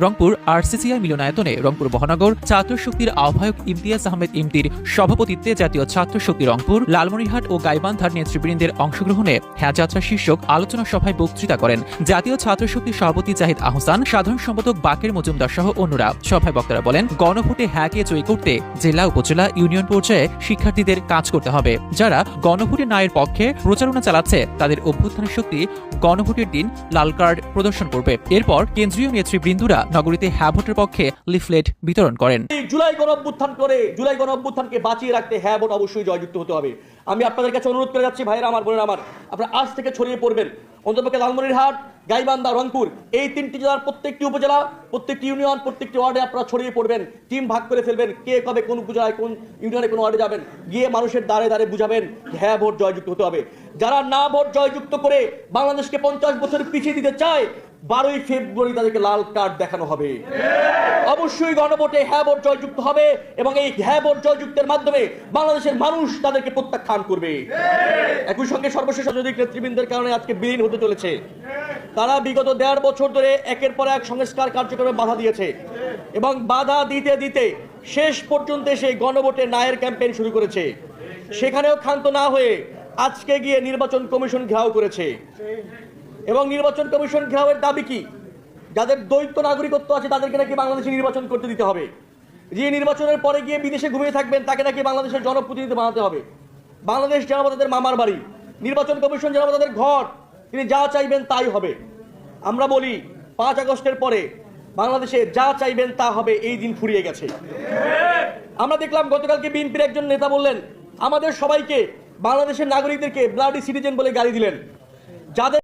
রংপুর আরসিসিআই মিলনায়তনে রংপুর মহানগর ছাত্র শক্তির আহ্বায়ক ইমতিয়াজ আহমেদ ইমতির সভাপতিত্বে জাতীয় ছাত্র শক্তি রংপুর, লালমনিরহাট ও গাইবান্ধার নেতৃবৃন্দের অংশগ্রহণে যাত্রা শীর্ষক আলোচনা সভায় বক্তৃতা করেন জাতীয় ছাত্র শক্তির সভাপতি জাহিদ আহসান, সাধারণ সম্পাদক বাকের মজুমদার সহ অন্যরা। সভায় বক্তারা বলেন, গণভোটে হ্যাঁকে জয়ী করতে জেলা, উপজেলা, ইউনিয়ন পর্যায়ে শিক্ষার্থীদের কাজ করতে হবে। যারা গণভোটে ন্যায়ের পক্ষে প্রচারণা চালাচ্ছে তাদের অভ্যুত্থানের শক্তি গণভোটের দিন লাল কার্ড প্রদর্শন করবে। এরপর কেন্দ্রীয় নেতৃবৃন্দরা নগরীতে হ্যাঁ ভোটের পক্ষে লিফলেট বিতরণ করেন। জুলাই গণঅভ্যুত্থানকে বাঁচিয়ে রাখতে হ্যাঁ ভোট অবশ্যই জয়যুক্ত হতে হবে। আমি আপনাদের কাছে অনুরোধ করে যাচ্ছি, ভাইরা আমার, বোনেরা আমার, আপনারা আজ থেকে ছড়িয়ে পড়বেন অন্ততপক্ষে লালমনিরহাট, গাইবান্ধা, রংপুর এই তিনটি জেলার প্রত্যেকটি উপজেলা, প্রত্যেকটি ইউনিয়ন, প্রত্যেকটি ওয়ার্ডে আপনারা ছড়িয়ে পড়বেন, টিম ভাগ করে ফেলবেন, কে কবে কোন উপজেলায় কোন ইউনিয়নে কোন ওয়ার্ডে যাবেন, গিয়ে মানুষের দ্বারে দ্বারে বুঝাবেন হ্যাঁ ভোট জয়যুক্ত হতে হবে। যারা না ভোট জয়যুক্ত করে বাংলাদেশকে 50 বছর পিছিয়ে দিতে চায়, 12ই ফেব্রুয়ারি তাদেরকে লাল কার্ড দেখানো হবে। অবশ্যই গণভোটে হ্যাঁ ভোট জয়যুক্ত হবে এবং এই হ্যাঁ ভোট জয়যুক্তের মাধ্যমে বাংলাদেশের মানুষ তাদেরকে প্রত্যাখ্যান করবে। একই সঙ্গে সর্বশেষ রাজনৈতিক নেতৃবৃন্দের কারণে আজকে বিলীন হতে চলেছে। তারা বিগত 1.5 বছর ধরে একের পর এক সংস্কার কার্যক্রমে বাধা দিয়েছে এবং বাধা দিতে দিতে শেষ পর্যন্ত এসে গণভোটে ন্যায়ের ক্যাম্পেইন শুরু করেছে। সেখানেও ক্ষান্ত না হয়ে আজকে গিয়ে নির্বাচন কমিশন ঘেরাও করেছে এবং নির্বাচন কমিশন ঘেরাওয়ের দাবি কি? যাদের দ্বৈত নাগরিকত্ব আছে তাদেরকে নাকি বাংলাদেশে নির্বাচন করতে দিতে হবে। যে নির্বাচনের পরে গিয়ে বিদেশে ঘুমিয়ে থাকবেন তাকে নাকি বাংলাদেশের জনপ্রতিনিধি বানাতে হবে। বাংলাদেশ যেন তাদের মামার বাড়ি, নির্বাচন কমিশন যেন তাদের ঘর, তিনি যা চাইবেন তাই হবে। আমরা বলি 5 আগস্টের পরে বাংলাদেশে যা চাইবেন তা হবে, এই দিন ফুরিয়ে গেছে। আমরা দেখলাম গতকালকে বিএনপির একজন নেতা বললেন, আমাদের সবাইকে বাংলাদেশের নাগরিকদেরকে ব্লাডি সিটিজেন বলে গালি দিলেন। যাদের